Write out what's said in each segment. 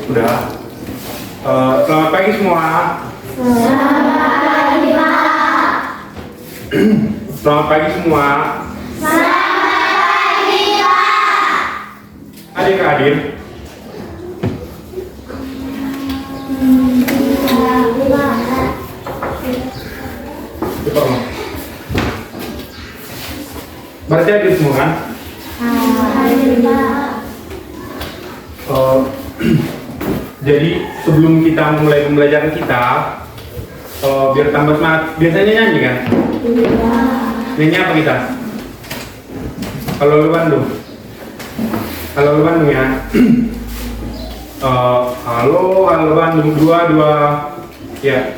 Udah. Selamat pagi semua. Selamat pagi, Pak. Selamat pagi semua. Selamat pagi, Pak. Adik hadir. Coba Om. Berarti hadir semua kan? Hadir, Pak. Jadi sebelum kita mulai pembelajaran kita, biar tambah semangat, biasanya nyanyi kan? Nyanyi apa kita? Halo lu Bandung. Halo lu Bandung ya. Halo Bandung, dua. Ya.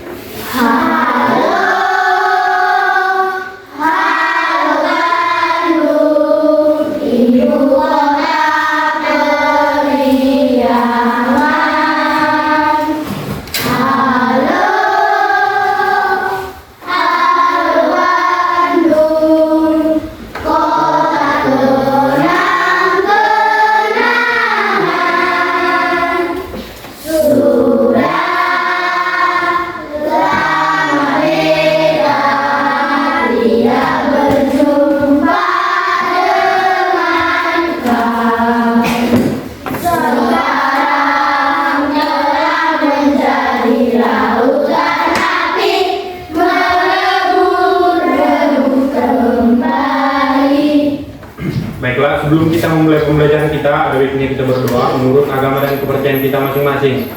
Baiklah, sebelum kita memulai pembelajaran kita, ada baiknya kita berdoa menurut agama dan kepercayaan kita masing-masing.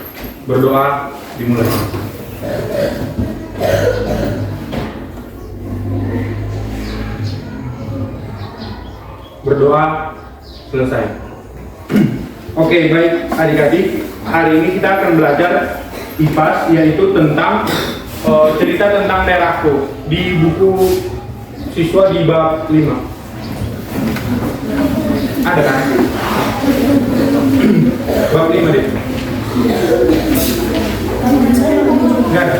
Berdoa dimulai. Berdoa selesai. Oke, baik adik-adik, hari ini kita akan belajar IPAS, yaitu tentang cerita tentang daerahku di buku siswa di bab 5. Ada kan? Bab 5 deh. Enggak ada.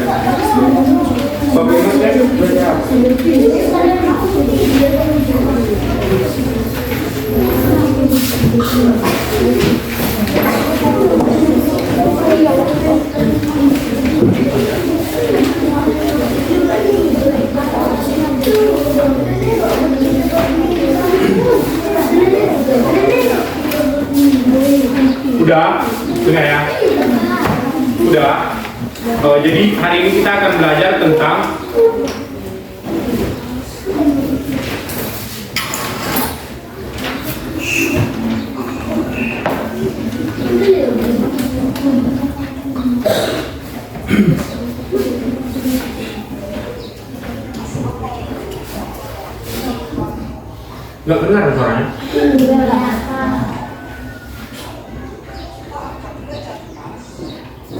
Bab 5 kan berapa? Udah? Dengar ya? Udah? Jadi hari ini kita akan belajar tentang nggak benar suaranya?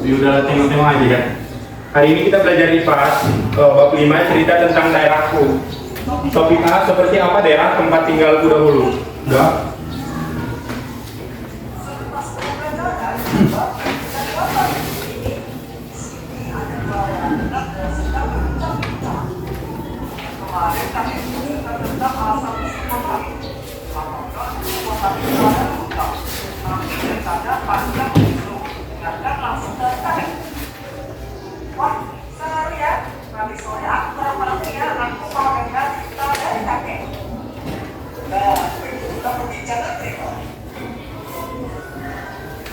Udah tengok-tengok aja kan. Hari ini kita belajar IPAS bab 5, cerita tentang daerahku. Topik A, seperti apa daerah tempat tinggalku dahulu. Udah?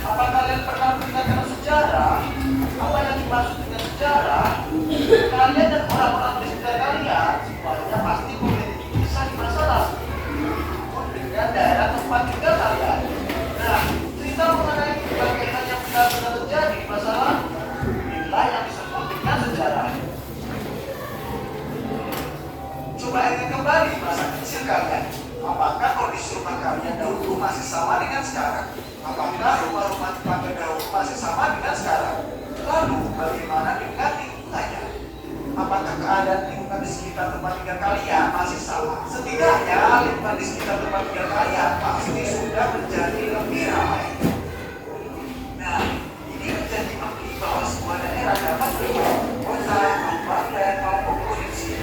Apa kalian pernah mendengar sejarah? Apa yang dimaksud dengan sejarah? Kalian dan orang-orang di sekitar kalian semuanya pasti memiliki kisah di masa lalu dengan daerah tempat tinggal kalian. Nah, cerita mengenai berbagai hal yang benar-benar terjadi di masa lalu inilah yang disebut dengan sejarah. Coba ingat kembali masa kecil kalian. Apakah kondisi rumah kalian dahulu masih sama dengan sekarang? Apakah rumah-rumah tetangga dahulu masih sama dengan sekarang? Lalu bagaimana dengan lingkungannya? Apakah keadaan lingkungan di sekitar tempat tinggal kalian masih sama? Setidaknya lingkungan di sekitar tempat tinggal kalian pasti sudah menjadi lebih ramai. Nah, ini menjadi bukti bahwa sebuah daerah dapat berubah kota, tempat, dan maupun provinsi.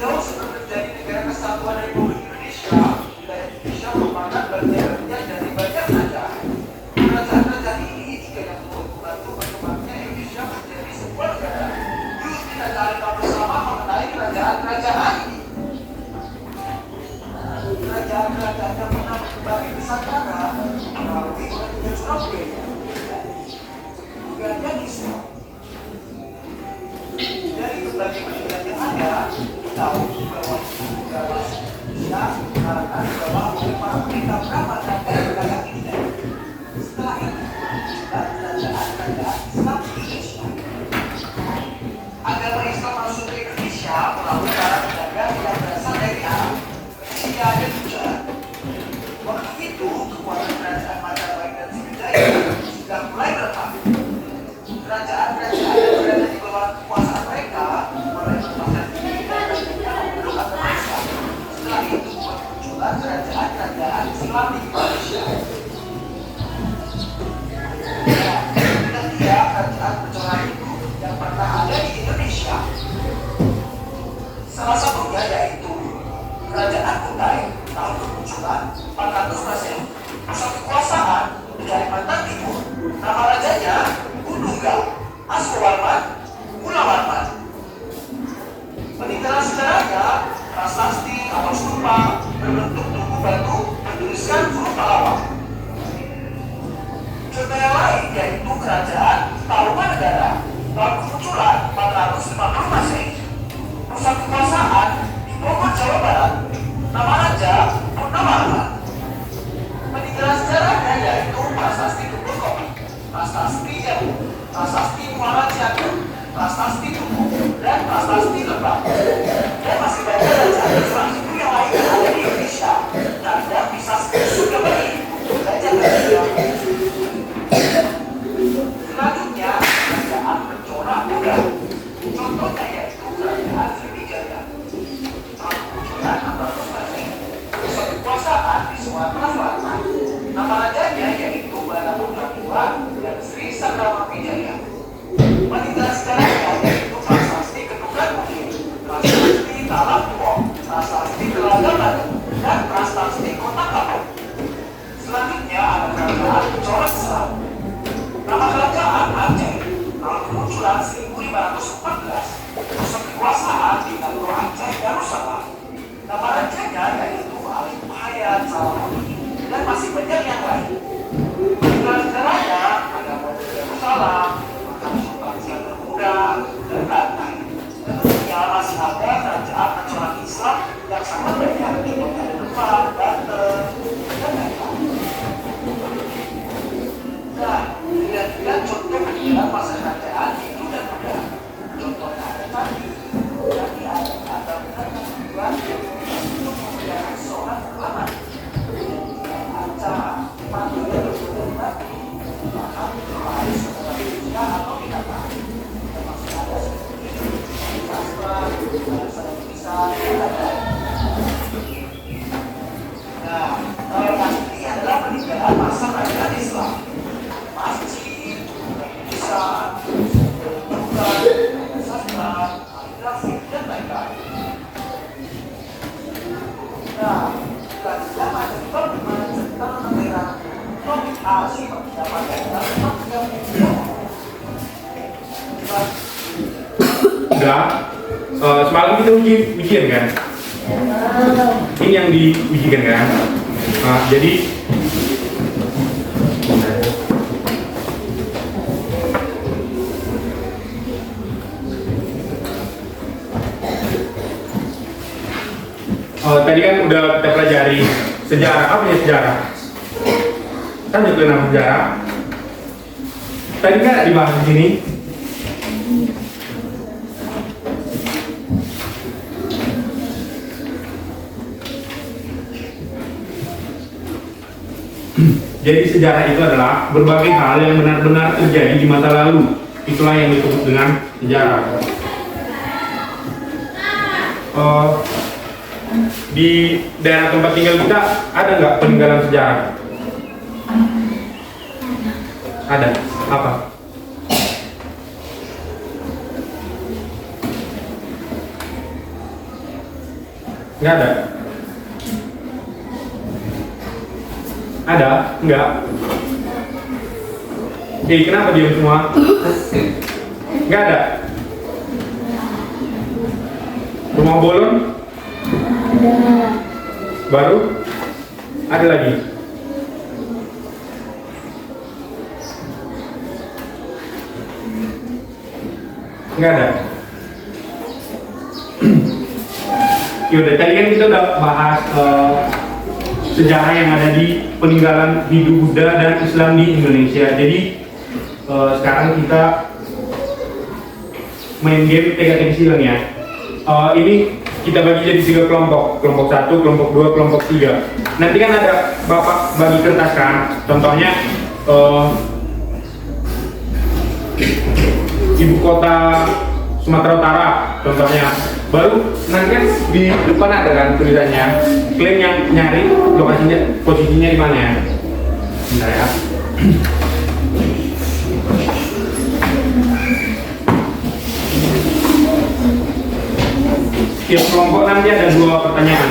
Jauh sebelum menjadi negara kesatuan Republik Indonesia, wilayah Indonesia merupakan Kalimantan Timur. Nama rajanya Gudungga, Askowarman, Gunawarman. Peninggalan sejarahnya prasasti awal stupa berbentuk tugu batu bertuliskan huruf Pahlawan. Cerita yang lain yaitu kerajaan Tarumanegara tahun kemunculan 450 Masehi. Pusat kekuasaan di Bogor, Jawa Barat. Nama raja Purnawarman. Peninggalan sejarahnya yaitu prasasti Tugu Kopi, prasasti Jawa, prasasti Muara Cianjur, prasasti Tugu, dan prasasti Lebak. Dan masih banyak raja Islam suku yang lain yang ada di Indonesia. Dan bisa sudah beri raja ketiga. Selanjutnya, kerajaan Pencora Muda. Contohnya yaitu kerajaan Sriwijaya. Tahun kemunculan 400 Masehi. Pusat kekuasaan di Sumatera Selatan. Nama rajanya yaitu Balaputra II dan Sri Sakramawidjaya. Peninggalan sejarahnya yaitu prasasti Kedunggan Bukit, prasasti Talang Tuwok, prasasti Telaga Batu, dan prasasti Kota Kapuk. Selanjutnya ada kerajaan Corak Selat. Nama kerajaan Aceh. Tahun kemunculan 1514. Pusat kekuasaan di Nagoro Aceh Darussalam. Nama rajanya yaitu Ali Hayat Salahuddin dan masih banyak yang lain. Peninggalan sejarahnya ada Model Darussalam, Makam Sultan Siaga Muda, dan lain-lain. Tentunya masih ada kerajaan nasional Islam yang sangat banyak di kota Demak, Banten, dan lain-lain. Nah, lihat-lihat contoh peninggalan masa kerajaan Hindu dan Buddha. Contohnya ada tadi ada benar-benar tujuan untuk memelihara seorang ulama. Acara padu dan berbeda bahkan berlari secara manusia atau binatang. Termasuk ada seperti sastra, bahasa Indonesia, dan lain-lain. Nah, kalau yang ini adalah peninggalan masa kerajaan Islam. Masjid, tulisan, bentukan, sastra, kaligrafi, dan lain-lain. Nah, selanjutnya ada bagaimana cerita tentang daerah topik asli perdagangan daerah yang Enggak. Semalam kita ujian kan? Ini yang diujikan kan? Jadi tadi kan udah kita pelajari sejarah. Apa ya sejarah? Kan juga nama sejarah. Tadi kan dibahas di sini. Jadi sejarah itu adalah berbagai hal yang benar-benar terjadi di masa lalu. Itulah yang disebut dengan sejarah. Di daerah tempat tinggal kita ada nggak peninggalan sejarah? Ada. Apa? Nggak ada. Ada? Enggak? Kenapa diam semua? Nggak ada? Rumah Bolon? Baru? Ada lagi? Nggak ada? Yaudah, tadi kan kita udah bahas sejarah yang ada di peninggalan Hindu, Buddha, dan Islam di Indonesia. Jadi sekarang kita main game teka-teki silang ya. Ini kita bagi jadi 3 kelompok. Kelompok 1, kelompok 2, kelompok 3. Nanti kan ada bapak bagi kertas kan. Contohnya ibu kota Sumatera Utara contohnya. Baru nanti kan di depan ada kan tulisannya. Kalian yang nyari lokasinya, posisinya di mana ya? Bentar ya. Setiap kelompok nanti ada 2 pertanyaan.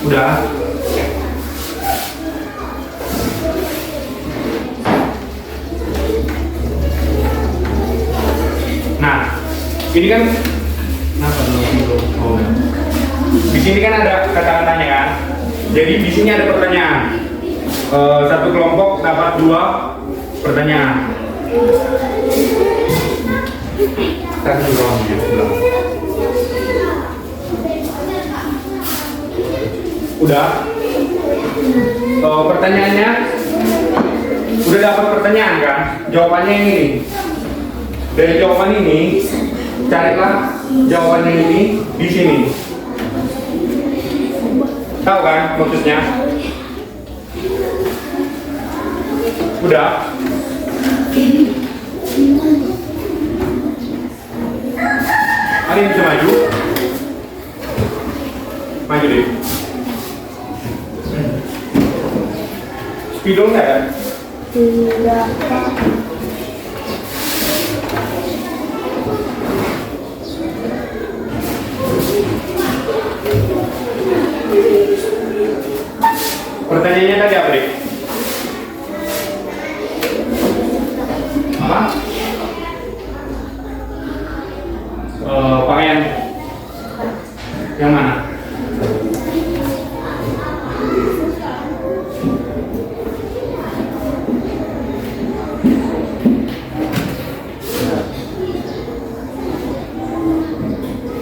Udah. Nah, ini kan oh. Di sini kan ada kata-katanya kan. Jadi di sini ada pertanyaan. Satu kelompok dapat 2 pertanyaan. Satu kelompok. Udah. Pertanyaannya udah dapat pertanyaan kan? Jawabannya ini. Dari jawaban ini carilah jawabannya ini di sini. Tahu kan maksudnya? Udah. Ada yang bisa maju? Maju deh. Spidol nggak ya? Tidak. Pertanyaannya tadi apa, Dek? Apa? Pakaian yang mana?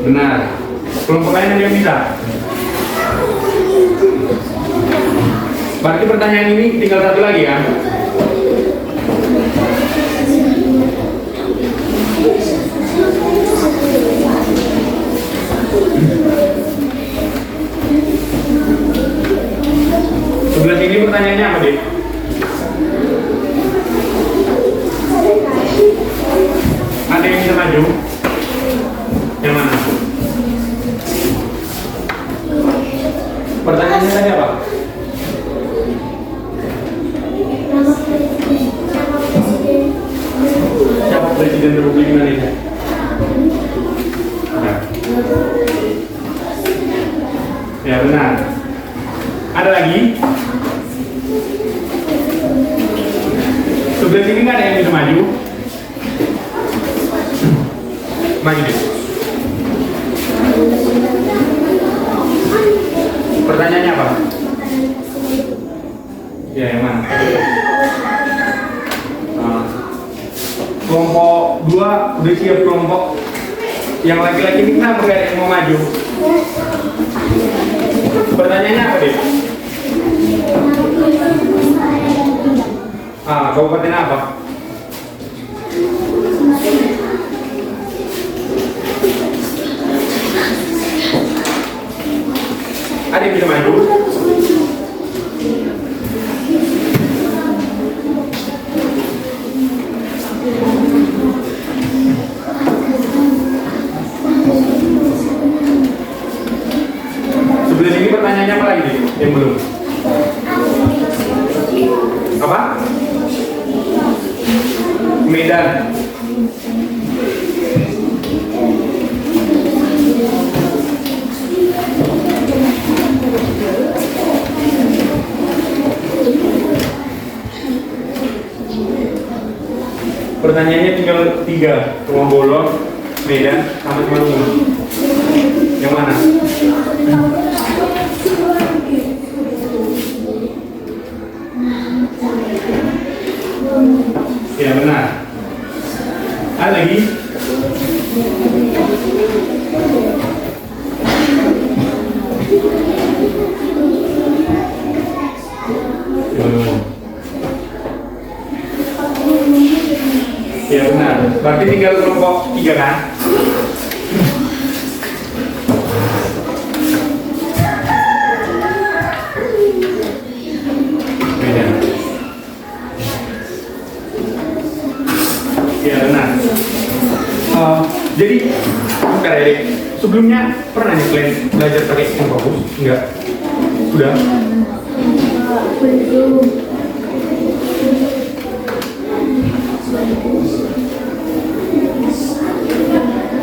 Benar. Kelompok lain yang bisa. Berarti pertanyaan ini tinggal satu lagi kan? Sebelah sini pertanyaannya apa, Dik? Ada yang bisa maju? Yang mana? Pertanyaannya tadi apa? Nama presiden Presiden Republik Indonesia? Nah. Ya benar. Ada lagi? Sebelah sini nggak ada yang bisa maju? Maju deh. Pertanyaannya apa? Ya yang mana? Kelompok 2 udah siap kelompok yang laki-laki ini kenapa nggak ada yang mau maju? Pertanyaannya apa deh? Kabupaten apa? Ada yang bisa maju? Sebelah sini pertanyaannya apa lagi nih? Yang belum? Apa? Medan. Pertanyaannya tinggal 3, Rumah Bolon, Medan, sama Cimandung. Yang mana? Ya benar. Ada lagi? Ya benar. Berarti tinggal kelompok 3 kan? Medan. Ya benar. Jadi, bentar ya Dek. Sebelumnya pernah nih kalian belajar pakai yang fokus? Enggak? Sudah? Belum.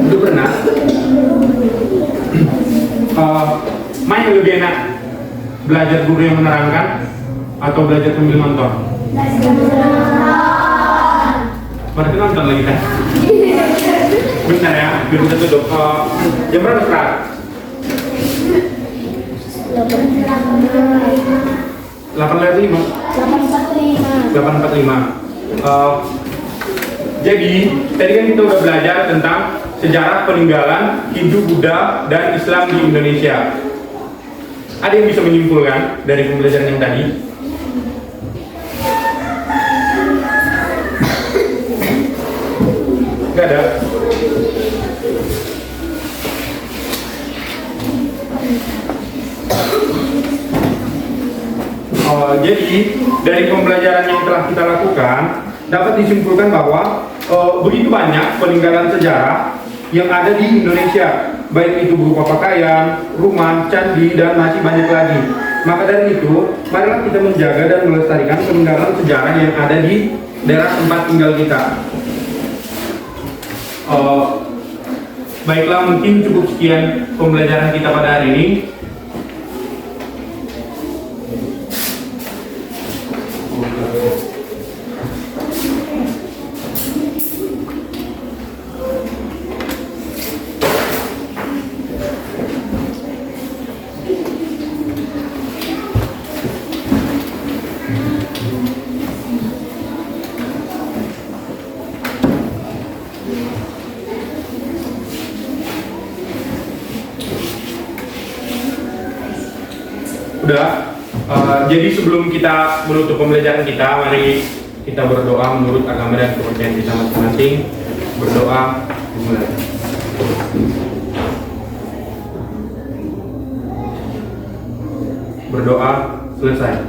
Udah pernah? Mana yang lebih enak? Belajar guru yang menerangkan atau belajar sambil nonton? Berarti nonton lagi kan? Bentar ya, biar bisa tutup. Jam berapa sekarang? 8.45. 8.45. Jadi, tadi kan kita udah belajar tentang sejarah peninggalan Hindu, Buddha, dan Islam di Indonesia. Ada yang bisa menyimpulkan dari pembelajaran yang tadi? Gak ada. Jadi, dari pembelajaran yang telah kita lakukan, dapat disimpulkan bahwa begitu banyak peninggalan sejarah yang ada di Indonesia, baik itu berupa pakaian, rumah, candi, dan masih banyak lagi. Maka dari itu, marilah kita menjaga dan melestarikan peninggalan sejarah yang ada di daerah tempat tinggal kita. Baiklah, mungkin cukup sekian pembelajaran kita pada hari ini. Udah, jadi sebelum kita menutup pembelajaran kita, mari kita berdoa menurut agama dan kepercayaan kita masing-masing. Berdoa, dimulai. Berdoa, selesai.